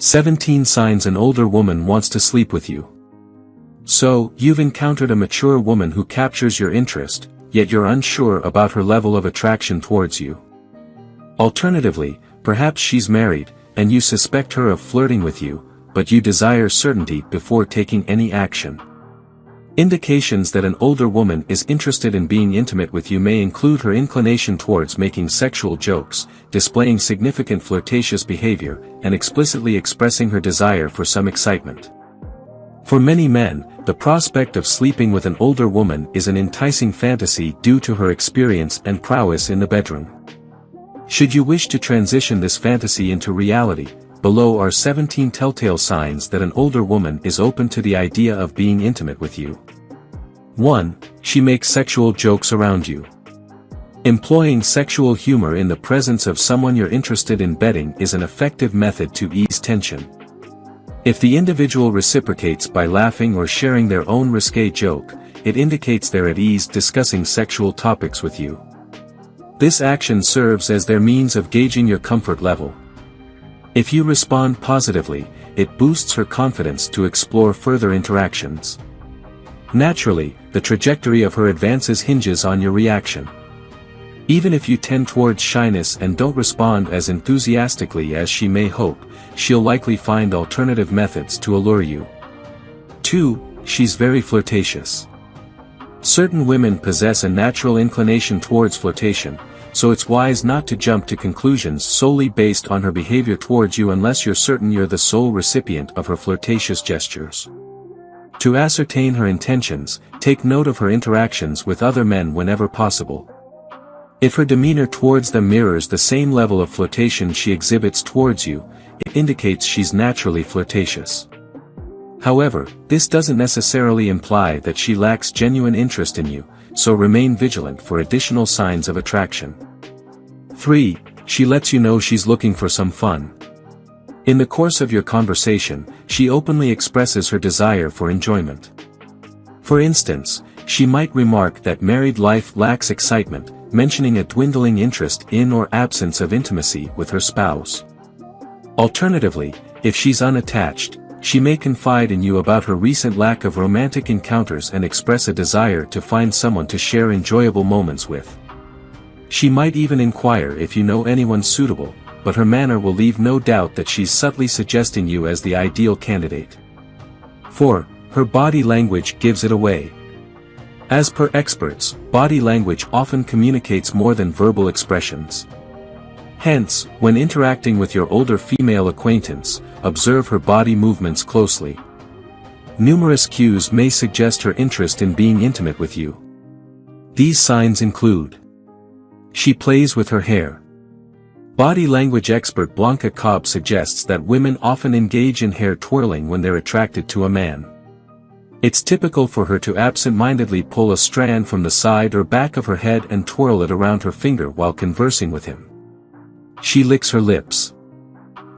17 signs an older woman wants to sleep with you. So, you've encountered a mature woman who captures your interest, yet you're unsure about her level of attraction towards you. Alternatively, perhaps she's married, and you suspect her of flirting with you, but you desire certainty before taking any action. Indications that an older woman is interested in being intimate with you may include her inclination towards making sexual jokes, displaying significant flirtatious behavior, and explicitly expressing her desire for some excitement. For many men, the prospect of sleeping with an older woman is an enticing fantasy due to her experience and prowess in the bedroom. Should you wish to transition this fantasy into reality, below are 17 telltale signs that an older woman is open to the idea of being intimate with you. 1. She makes sexual jokes around you. Employing sexual humor in the presence of someone you're interested in bedding is an effective method to ease tension. If the individual reciprocates by laughing or sharing their own risque joke, it indicates they're at ease discussing sexual topics with you. This action serves as their means of gauging your comfort level. If you respond positively, it boosts her confidence to explore further interactions. Naturally, the trajectory of her advances hinges on your reaction. Even if you tend towards shyness and don't respond as enthusiastically as she may hope, she'll likely find alternative methods to allure you. 2. She's very flirtatious. Certain women possess a natural inclination towards flirtation, so it's wise not to jump to conclusions solely based on her behavior towards you unless you're certain you're the sole recipient of her flirtatious gestures. To ascertain her intentions, take note of her interactions with other men whenever possible. If her demeanor towards them mirrors the same level of flirtation she exhibits towards you, it indicates she's naturally flirtatious. However, this doesn't necessarily imply that she lacks genuine interest in you, so remain vigilant for additional signs of attraction. 3. She lets you know she's looking for some fun. In the course of your conversation, she openly expresses her desire for enjoyment. For instance, she might remark that married life lacks excitement, mentioning a dwindling interest in or absence of intimacy with her spouse. Alternatively, if she's unattached, she may confide in you about her recent lack of romantic encounters and express a desire to find someone to share enjoyable moments with. She might even inquire if you know anyone suitable, but her manner will leave no doubt that she's subtly suggesting you as the ideal candidate. 4. Her body language gives it away. As per experts, body language often communicates more than verbal expressions. Hence, when interacting with your older female acquaintance, observe her body movements closely. Numerous cues may suggest her interest in being intimate with you. These signs include: she plays with her hair. Body language expert Blanca Cobb suggests that women often engage in hair twirling when they're attracted to a man. It's typical for her to absent-mindedly pull a strand from the side or back of her head and twirl it around her finger while conversing with him. She licks her lips.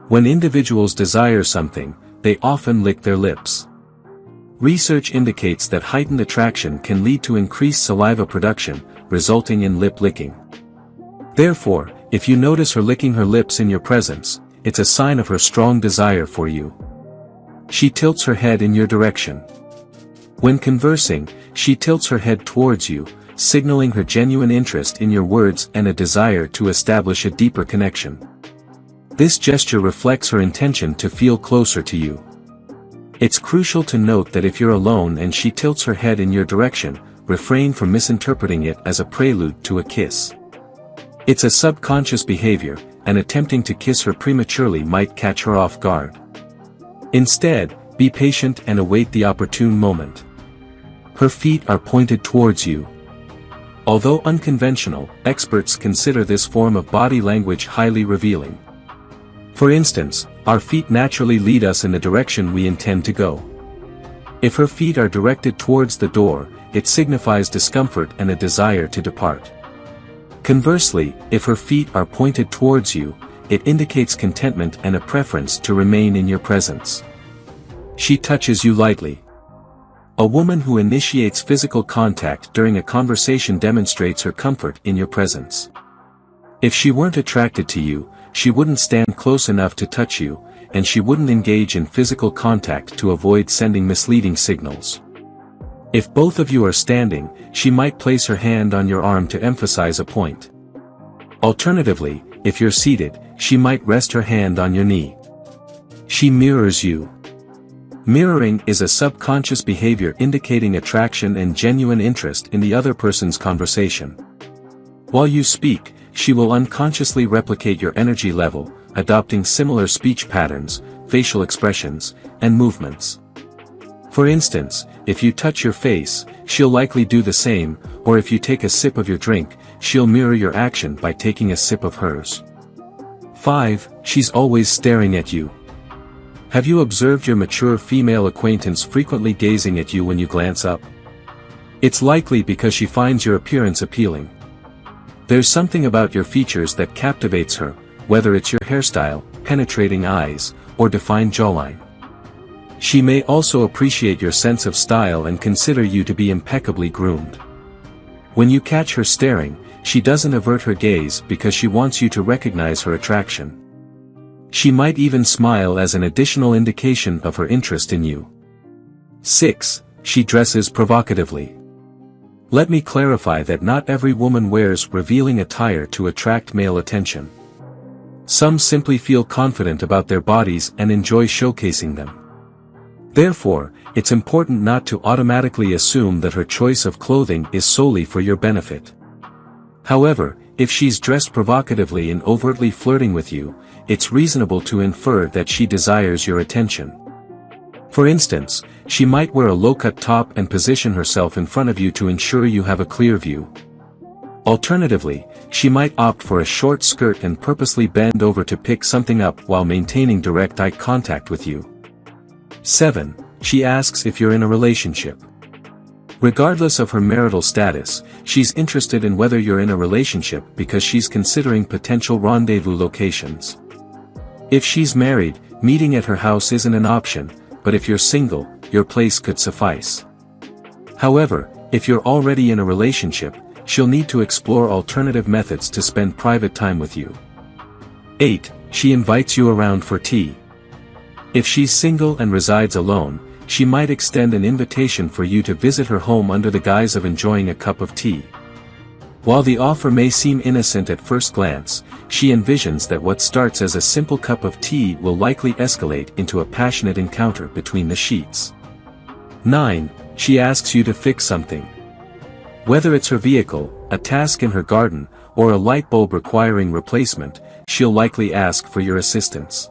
When individuals desire something, they often lick their lips. Research indicates that heightened attraction can lead to increased saliva production, resulting in lip licking. Therefore, if you notice her licking her lips in your presence, it's a sign of her strong desire for you. She tilts her head in your direction. When conversing, she tilts her head towards you, signaling her genuine interest in your words and a desire to establish a deeper connection. This gesture reflects her intention to feel closer to you. It's crucial to note that if you're alone and she tilts her head in your direction, refrain from misinterpreting it as a prelude to a kiss. It's a subconscious behavior, and attempting to kiss her prematurely might catch her off guard. Instead, be patient and await the opportune moment. Her feet are pointed towards you. Although unconventional, experts consider this form of body language highly revealing. For instance, our feet naturally lead us in the direction we intend to go. If her feet are directed towards the door, it signifies discomfort and a desire to depart. Conversely, if her feet are pointed towards you, it indicates contentment and a preference to remain in your presence. She touches you lightly. A woman who initiates physical contact during a conversation demonstrates her comfort in your presence. If she weren't attracted to you, she wouldn't stand close enough to touch you, and she wouldn't engage in physical contact to avoid sending misleading signals. If both of you are standing, she might place her hand on your arm to emphasize a point. Alternatively, if you're seated, she might rest her hand on your knee. She mirrors you. Mirroring is a subconscious behavior indicating attraction and genuine interest in the other person's conversation. While you speak, she will unconsciously replicate your energy level, adopting similar speech patterns, facial expressions, and movements. For instance, if you touch your face, she'll likely do the same, or if you take a sip of your drink, she'll mirror your action by taking a sip of hers. 5. She's always staring at you. Have you observed your mature female acquaintance frequently gazing at you when you glance up? It's likely because she finds your appearance appealing. There's something about your features that captivates her, whether it's your hairstyle, penetrating eyes, or defined jawline. She may also appreciate your sense of style and consider you to be impeccably groomed. When you catch her staring, she doesn't avert her gaze because she wants you to recognize her attraction. She might even smile as an additional indication of her interest in you. 6. She dresses provocatively. Let me clarify that not every woman wears revealing attire to attract male attention. Some simply feel confident about their bodies and enjoy showcasing them. Therefore, it's important not to automatically assume that her choice of clothing is solely for your benefit. However, if she's dressed provocatively and overtly flirting with you, it's reasonable to infer that she desires your attention. For instance, she might wear a low-cut top and position herself in front of you to ensure you have a clear view. Alternatively, she might opt for a short skirt and purposely bend over to pick something up while maintaining direct eye contact with you. 7. She asks if you're in a relationship. Regardless of her marital status, she's interested in whether you're in a relationship because she's considering potential rendezvous locations. If she's married, meeting at her house isn't an option, but if you're single, your place could suffice. However, if you're already in a relationship, she'll need to explore alternative methods to spend private time with you. 8. She invites you around for tea. If she's single and resides alone, she might extend an invitation for you to visit her home under the guise of enjoying a cup of tea. While the offer may seem innocent at first glance, she envisions that what starts as a simple cup of tea will likely escalate into a passionate encounter between the sheets. 9. She asks you to fix something. Whether it's her vehicle, a task in her garden, or a light bulb requiring replacement, she'll likely ask for your assistance.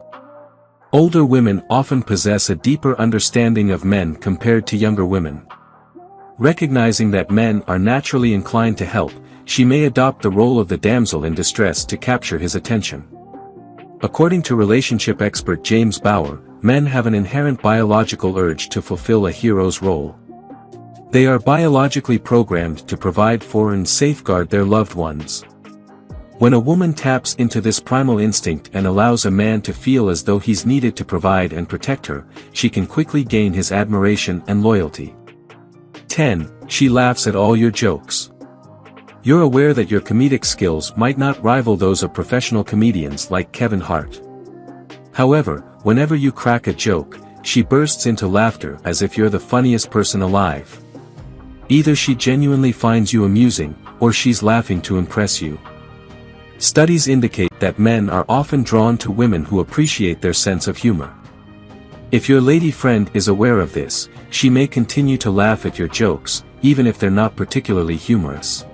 Older women often possess a deeper understanding of men compared to younger women. Recognizing that men are naturally inclined to help, she may adopt the role of the damsel in distress to capture his attention. According to relationship expert James Bauer, men have an inherent biological urge to fulfill a hero's role. They are biologically programmed to provide for and safeguard their loved ones. When a woman taps into this primal instinct and allows a man to feel as though he's needed to provide and protect her, she can quickly gain his admiration and loyalty. 10. She laughs at all your jokes. You're aware that your comedic skills might not rival those of professional comedians like Kevin Hart. However, whenever you crack a joke, she bursts into laughter as if you're the funniest person alive. Either she genuinely finds you amusing, or she's laughing to impress you. Studies indicate that men are often drawn to women who appreciate their sense of humor. If your lady friend is aware of this, she may continue to laugh at your jokes, even if they're not particularly humorous.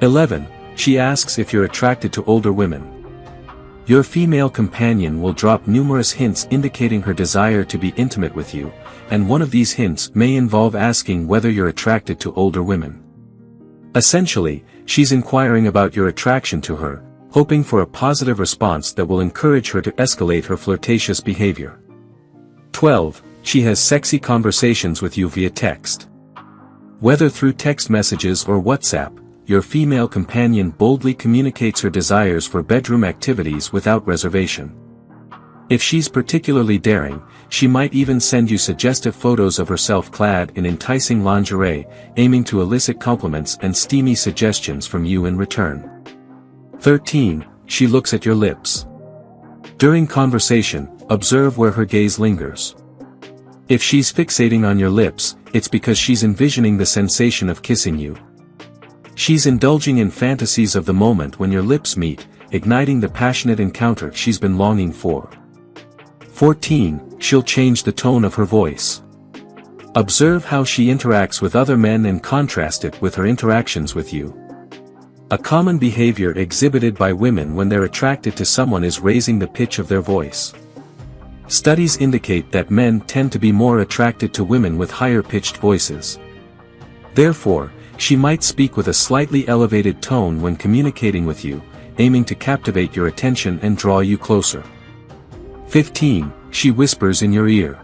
11. She asks if you're attracted to older women. Your female companion will drop numerous hints indicating her desire to be intimate with you, and one of these hints may involve asking whether you're attracted to older women. Essentially, she's inquiring about your attraction to her, hoping for a positive response that will encourage her to escalate her flirtatious behavior. 12. She has sexy conversations with you via text. Whether through text messages or WhatsApp, your female companion boldly communicates her desires for bedroom activities without reservation. If she's particularly daring, she might even send you suggestive photos of herself clad in enticing lingerie, aiming to elicit compliments and steamy suggestions from you in return. 13. She looks at your lips. During conversation, observe where her gaze lingers. If she's fixating on your lips, it's because she's envisioning the sensation of kissing you. She's indulging in fantasies of the moment when your lips meet, igniting the passionate encounter she's been longing for. 14. She'll change the tone of her voice. Observe how she interacts with other men and contrast it with her interactions with you. A common behavior exhibited by women when they're attracted to someone is raising the pitch of their voice. Studies indicate that men tend to be more attracted to women with higher-pitched voices. Therefore, she might speak with a slightly elevated tone when communicating with you, aiming to captivate your attention and draw you closer. 15. She whispers in your ear.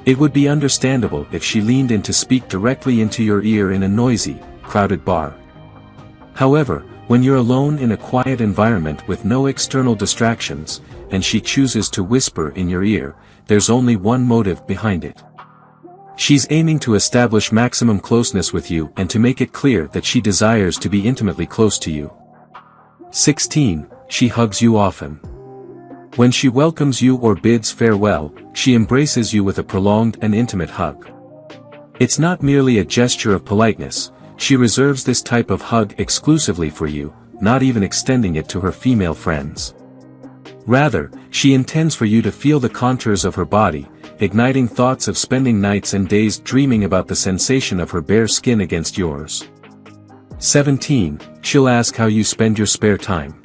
It would be understandable if she leaned in to speak directly into your ear in a noisy, crowded bar. However, when you're alone in a quiet environment with no external distractions, and she chooses to whisper in your ear, there's only one motive behind it. She's aiming to establish maximum closeness with you and to make it clear that she desires to be intimately close to you. 16. She hugs you often. When she welcomes you or bids farewell, she embraces you with a prolonged and intimate hug. It's not merely a gesture of politeness, she reserves this type of hug exclusively for you, not even extending it to her female friends. Rather, she intends for you to feel the contours of her body, igniting thoughts of spending nights and days dreaming about the sensation of her bare skin against yours. 17. She'll ask how you spend your spare time.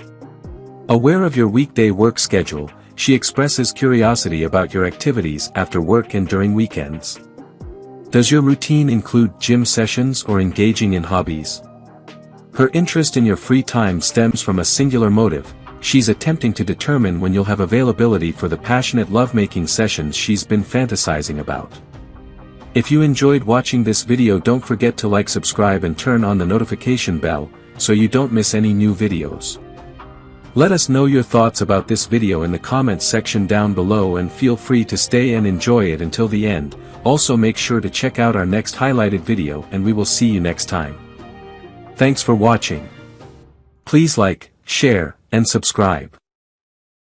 Aware of your weekday work schedule, she expresses curiosity about your activities after work and during weekends. Does your routine include gym sessions or engaging in hobbies? Her interest in your free time stems from a singular motive. She's attempting to determine when you'll have availability for the passionate lovemaking sessions she's been fantasizing about. If you enjoyed watching this video, don't forget to like, subscribe and turn on the notification bell, so you don't miss any new videos. Let us know your thoughts about this video in the comments section down below, and feel free to stay and enjoy it until the end. Also make sure to check out our next highlighted video, and we will see you next time. Thanks for watching. Please like, share, and subscribe.